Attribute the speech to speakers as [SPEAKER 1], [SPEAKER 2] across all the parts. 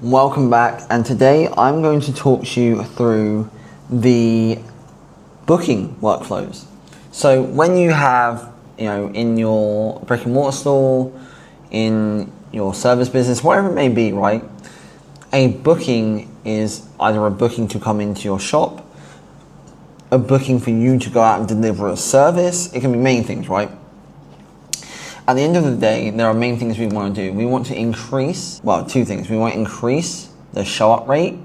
[SPEAKER 1] Welcome back, and today I'm going to talk to you through the booking workflows. So when you have, in your brick and mortar store, in your service business, whatever it may be, right? A booking is either a booking to come into your shop, a booking for you to go out and deliver a service. It can be many things, right? At the end of the day, there are main things we want to do. We want to increase, two things. We want to increase the show-up rate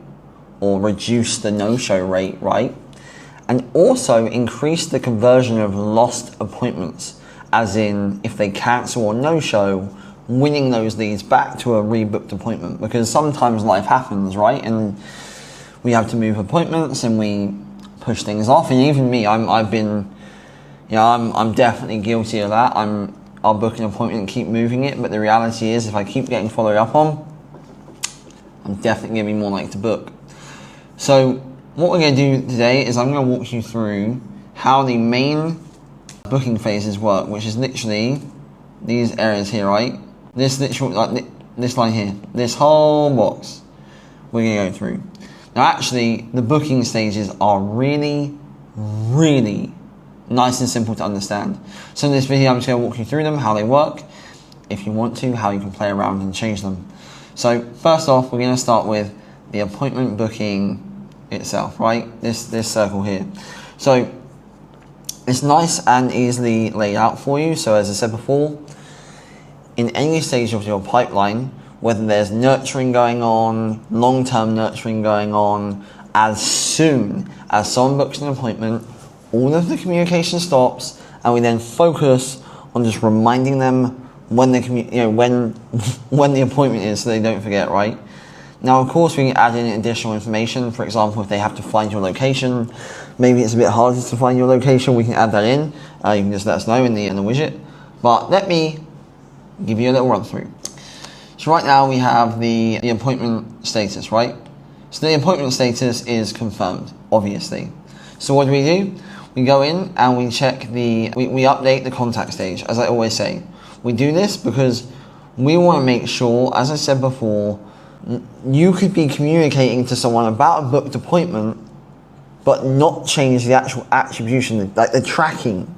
[SPEAKER 1] or reduce the no-show rate, right? And also increase the conversion of lost appointments, as in if they cancel or no-show, winning those leads back to a rebooked appointment. Because sometimes life happens, right? And we have to move appointments and we push things off. And even me, I'm definitely guilty of that. I'll book an appointment and keep moving it, but the reality is if I keep getting followed up on, I'm definitely going to be more likely to book. So what we're going to do today is I'm going to walk you through how the main booking phases work, which is literally these areas here, right? This line here, this whole box we're going to go through. Now actually, the booking stages are really, really nice and simple to understand. So in this video, I'm just going to walk you through them, how they work, if you want to, how you can play around and change them. So first off, we're going to start with the appointment booking itself, right? This circle here. So it's nice and easily laid out for you. So as I said before, in any stage of your pipeline, whether there's nurturing going on, long-term nurturing going on, as soon as someone books an appointment, all of the communication stops, and we then focus on just reminding them when the when the appointment is, so they don't forget, right? Now, of course, we can add in additional information. For example, if they have to find your location, maybe it's a bit harder to find your location, we can add that in. You can just let us know in the widget. But let me give you a little run through. So right now we have the appointment status, right? So the appointment status is confirmed, obviously. So what do? We go in and we check we update the contact stage, as I always say. We do this because we want to make sure, as I said before, you could be communicating to someone about a booked appointment, but not change the actual attribution, like the tracking.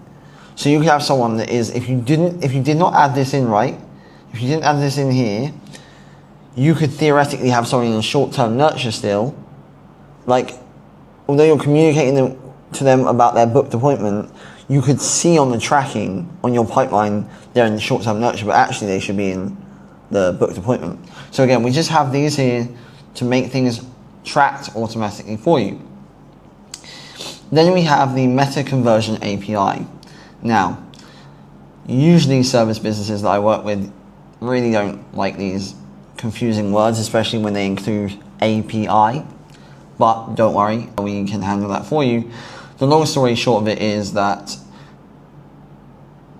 [SPEAKER 1] So you could have someone that is, if you did not add this in, right? If you didn't add this in here, you could theoretically have someone in short-term nurture still, like, although you're communicating to them about their booked appointment, you could see on the tracking on your pipeline they're in the short-term nurture, but actually they should be in the booked appointment. So again, we just have these here to make things tracked automatically for you. Then we have the meta conversion API. Now, usually service businesses that I work with really don't like these confusing words, especially when they include API. But don't worry, we can handle that for you. The long story short of it is that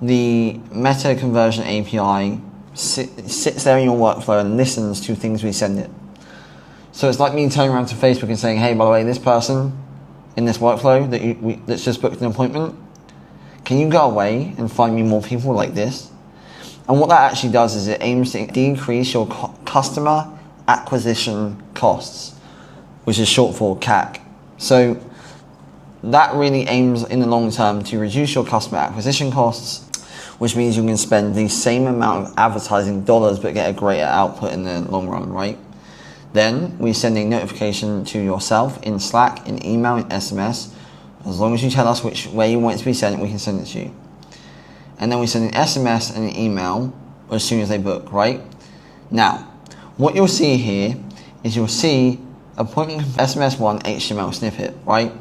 [SPEAKER 1] the meta conversion API sits there in your workflow and listens to things we send it. So it's like me turning around to Facebook and saying, hey, by the way, this person in this workflow that's just booked an appointment, can you go away and find me more people like this? And what that actually does is it aims to decrease your customer acquisition costs, which is short for CAC. So that really aims in the long term to reduce your customer acquisition costs, which means you can spend the same amount of advertising dollars but get a greater output in the long run, right? Then we send a notification to yourself in Slack, in email, in SMS. As long as you tell us which way you want it to be sent, we can send it to you. And then we send an SMS and an email as soon as they book, right? Now, what you'll see here is you'll see appointment SMS1 HTML snippet, right?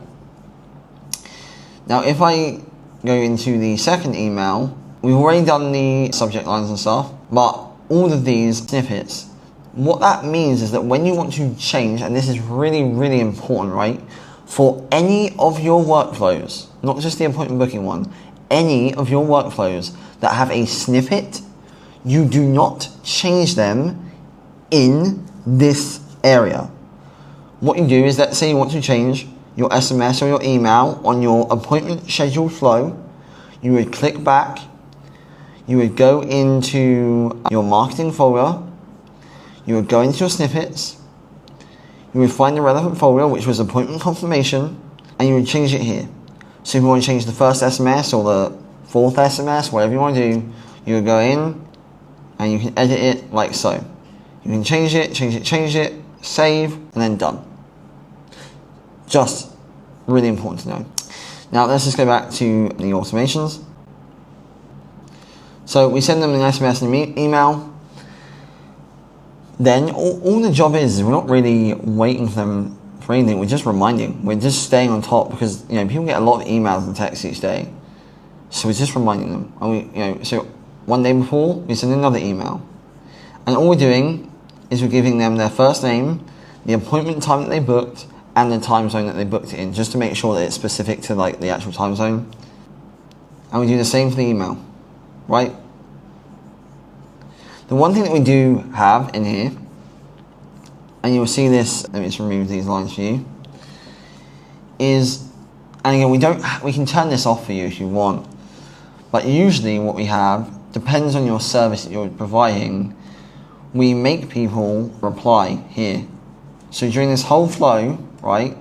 [SPEAKER 1] Now, if I go into the second email, we've already done the subject lines and stuff, but all of these snippets, what that means is that when you want to change, and this is really, really important, right? For any of your workflows, not just the appointment booking one, any of your workflows that have a snippet, you do not change them in this area. What you do is, let's say you want to change your SMS or your email on your appointment schedule flow, you would click back, you would go into your marketing folder, you would go into your snippets, you would find the relevant folder, which was appointment confirmation, and you would change it here. So if you want to change the first SMS or the fourth SMS, whatever you want to do, you would go in and you can edit it like so. You can change it, save, and then done. Just really important to know. Now let's just go back to the automations. So we send them an SMS and an email. Then all the job is we're not really waiting for them for anything. We're just reminding. We're just staying on top because people get a lot of emails and texts each day. So we're just reminding them. And so one day before we send another email, and all we're doing is we're giving them their first name, the appointment time that they booked, and the time zone that they booked it in, just to make sure that it's specific to the actual time zone. And we do the same for the email, right? The one thing that we do have in here, and you'll see this, let me just remove these lines for you, is, and again, we can turn this off for you if you want, but usually what we have depends on your service that you're providing. We make people reply here. So during this whole flow, right,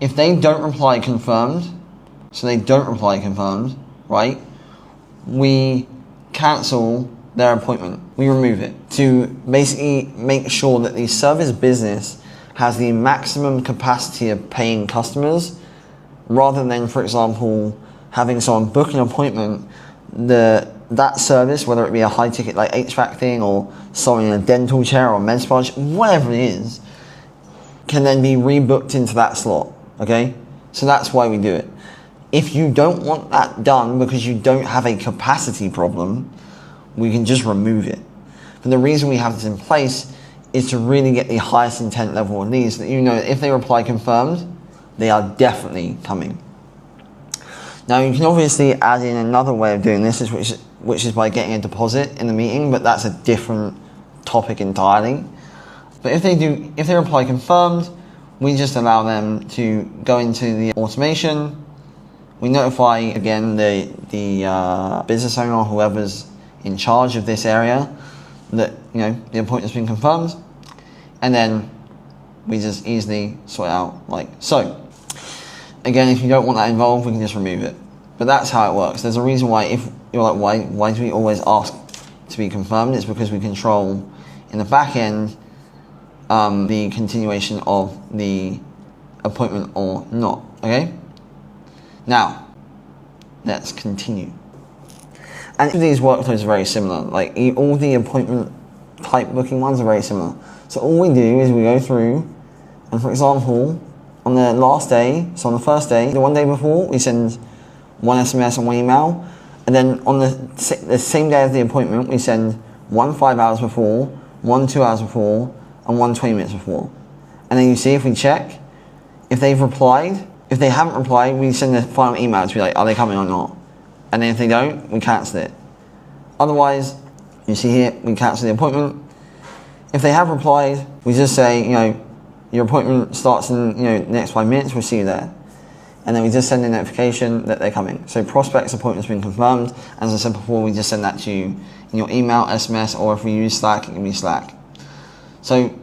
[SPEAKER 1] if they don't reply confirmed, right, we cancel their appointment. We remove it to basically make sure that the service business has the maximum capacity of paying customers, rather than, for example, having someone book an appointment, that service, whether it be a high ticket like HVAC thing or someone in a dental chair or med spa, whatever it is, can then be rebooked into that slot. Okay, so that's why we do it. If you don't want that done because you don't have a capacity problem, we can just remove it. But the reason we have this in place is to really get the highest intent level of leads, so that if they reply confirmed, they are definitely coming. Now you can obviously add in another way of doing this, which is by getting a deposit in the meeting, but that's a different topic entirely. But if they reply confirmed, we just allow them to go into the automation. We notify again the business owner or whoever's in charge of this area that the appointment's been confirmed, and then we just easily sort it out like so. Again, if you don't want that involved, we can just remove it. But that's how it works. There's a reason why, if you're like, why do we always ask to be confirmed? It's because we control in the back end the continuation of the appointment or not. Okay? Now, let's continue. And these workflows are very similar. Like all the appointment type booking ones are very similar. So all we do is we go through, and for example, on the last day, so on the first day, the one day before, we send one SMS and one email. And then on the same day as the appointment, we send one 5 hours before, one 2 hours before, and one 20 minutes before. And then you see if we check, if they've replied. If they haven't replied, we send the final email to be like, are they coming or not? And then if they don't, we cancel it. Otherwise, you see here, we cancel the appointment. If they have replied, we just say, your appointment starts in the next 5 minutes, we'll see you there. And then we just send a notification that they're coming. So prospect's appointment's been confirmed. As I said before, we just send that to you in your email, SMS, or if we use Slack, it can be Slack. So,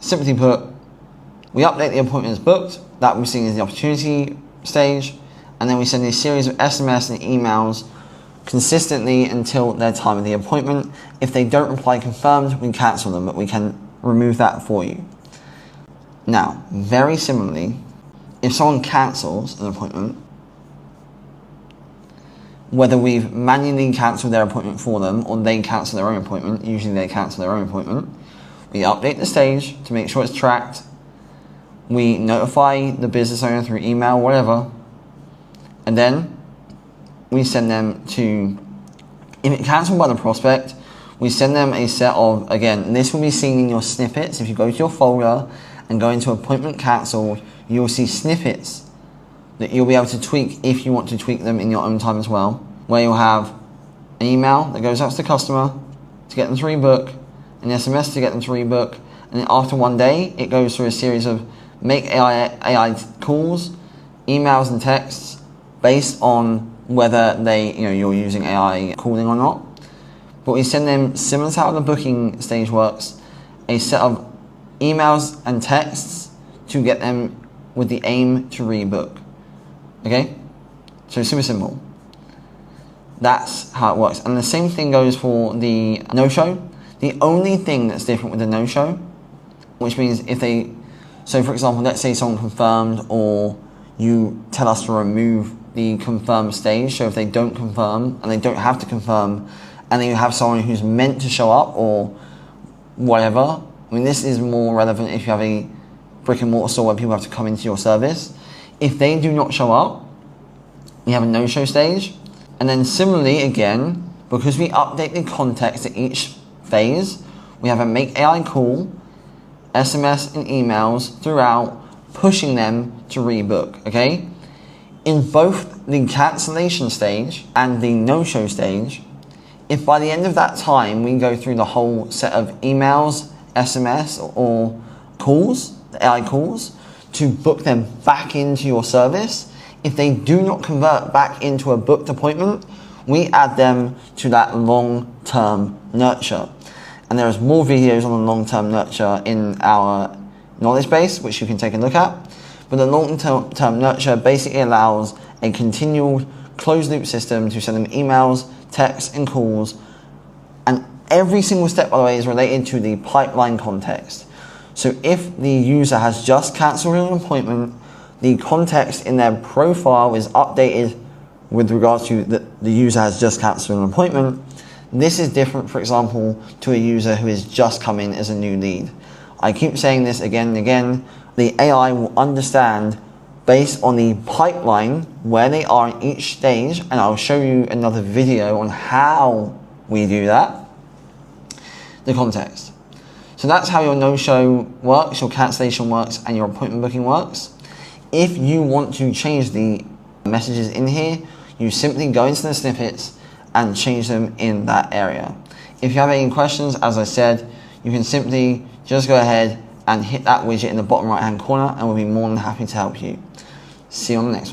[SPEAKER 1] simply put, we update the appointment as booked. That we're seeing as the opportunity stage. And then we send a series of SMS and emails consistently until their time of the appointment. If they don't reply confirmed, we cancel them, but we can remove that for you. Now, very similarly, if someone cancels an appointment, whether we've manually cancelled their appointment for them or they cancel their own appointment, usually they cancel their own appointment, we update the stage to make sure it's tracked. We notify the business owner through email, whatever, and then we send them to, if it's cancelled by the prospect, we send them a set of, again, this will be seen in your snippets. If you go to your folder and go into appointment cancelled, you'll see snippets that you'll be able to tweak if you want to tweak them in your own time as well, where you'll have an email that goes out to the customer to get them to rebook, an SMS to get them to rebook, and then after 1 day, it goes through a series of make AI calls, emails and texts based on whether you're using AI calling or not. but we send them, similar to how the booking stage works, a set of emails and texts to get them with the aim to rebook. Okay? So super simple. That's how it works. And the same thing goes for the no-show. The only thing that's different with the no-show, which means if they, so for example, let's say someone confirmed, or you tell us to remove the confirm stage, so if they don't confirm, and they don't have to confirm, and then you have someone who's meant to show up, or whatever. I mean, this is more relevant if you have a brick and mortar store where people have to come into your service. If they do not show up, we have a no-show stage. And then similarly, again, because we update the context at each phase, we have a make AI call, SMS and emails throughout, pushing them to rebook, okay? In both the cancellation stage and the no-show stage, if by the end of that time we go through the whole set of emails, SMS or calls, the AI calls, to book them back into your service, if they do not convert back into a booked appointment, we add them to that long-term nurture. And there's more videos on the long-term nurture in our knowledge base, which you can take a look at. But the long-term nurture basically allows a continual closed-loop system to send them emails, texts, and calls. And every single step, by the way, is related to the pipeline context. So if the user has just cancelled an appointment, the context in their profile is updated with regards to the user has just cancelled an appointment. This is different, for example, to a user who has just come in as a new lead. I keep saying this again and again. The AI will understand based on the pipeline where they are in each stage, and I'll show you another video on how we do that, the context. So that's how your no-show works, your cancellation works, and your appointment booking works. If you want to change the messages in here, you simply go into the snippets and change them in that area. If you have any questions, as I said, you can simply just go ahead and hit that widget in the bottom right hand corner, and we'll be more than happy to help you. See you on the next one.